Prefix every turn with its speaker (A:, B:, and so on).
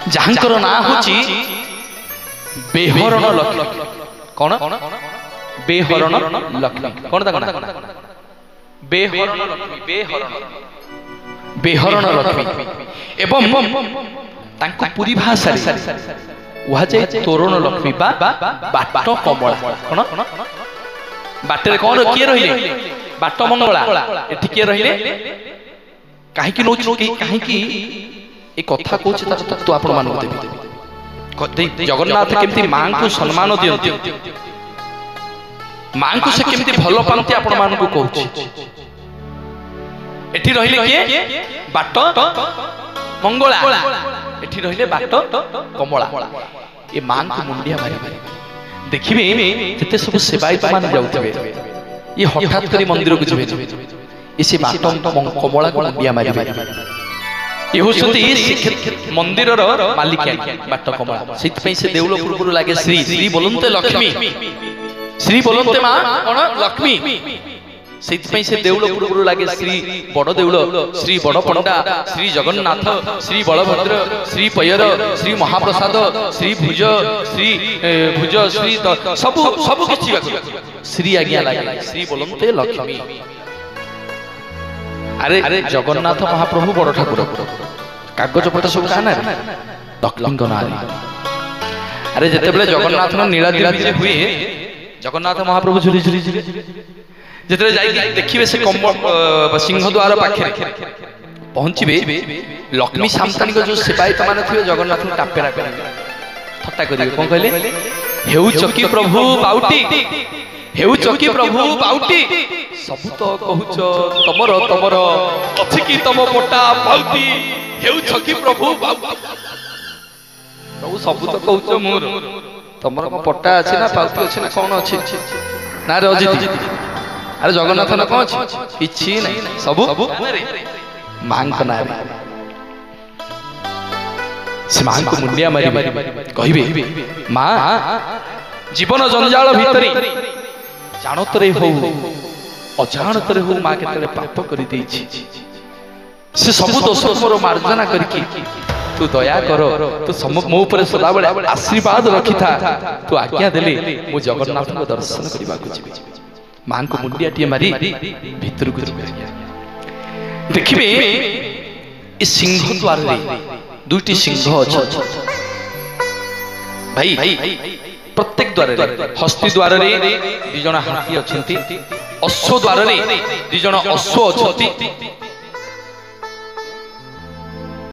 A: जहांकर ना होची बेहरण लक्ष्मी कौन बेहरण लक्ष्मी कौन ता बेहरण लक्ष्मी बेहरण लक्ष्मी एवं तांको पूरी भाषा वहा जे तोरण लक्ष्मी बा बाट कमला कौन बाटे कौन किए रहिले बाट मंगला एठी किए रहिले काहे कि नोच काहे कि ए कथा कहूँ तत्व आपण मान देवी जगन्नाथ केमती मां को सम्मान दियंती मां को से केमती भल पांती आपण मान को कहूँ एठी रहिले किए बाट मंगला एठी रहिले बाट कमला ए मां को मुंडिया मारी देखिबे जते सब सेवायत मान जाउतबे ये हठात करी मंदिर को जिबे इसे बाट कमला को मुंडिया मारी ये होसती मंदिर मालिक बाट कमला से देउल पूर्व लगे श्री श्री बोलते लक्ष्मी श्री बोलते मां कौन लक्ष्मी से देउल पूर्व लगे श्री बड़ देउल श्री बड़ पंडा श्री जगन्नाथ श्री बलभद्र श्री पयर श्री महाप्रसाद श्री भुज श्री सब सब किछि श्री आज्ञा लगे श्री बोलते लक्ष्मी अरे जगन्नाथ महाप्रभु बड़ ठाकुर कागज पट सब कहना लक्ष्मी ना अरे जिते बेले जगन्नाथ नीलाद्रि हुए जगन्नाथ महाप्रभु झुरी झुरी झुरी जिते देखिए से सिंह द्वार पाखे पहुंचे लक्ष्मी सामतानी जो सेवायत मान थे जगन्नाथ टापेरा थट्टा करेंगे कौन कहले हेउ चकी प्रभु बाउटी हेउ चकी प्रभु बाउटी सब तो कहूच तमर तमर अछि कि तम मोटा बाउटी हेउ चकी प्रभु बाउटी प्रभु सब तो कहूच मोर तमर को पट्टा अछि ना बाउटी अछि ना कोन अछि ना रे अजित अरे जगन्नाथ ना कौन किछि नहीं सब मां का नाम से मां को मुंडिया मारी कहिबे मां जीवन जंजाल भितरी जानत रे हो अजानत रे हो मां केतरे पाप करि देछि से सब दोष मोर मार्जना करके तू दया कर तू मो ऊपर सदा बेले आशीर्वाद रखी था तू आज्ञा देले मो जगन्नाथ को दर्शन करबा को जेबे मां को मुंडिया टी मारी भीतर को देखिबे इस सिंह द्वार रे दुईटी सिंह अछि भाई प्रत्येक द्वार रे हस्ती द्वार रे दि जण हाथी अछंती अश्व द्वार रे दि जण अश्व अछंती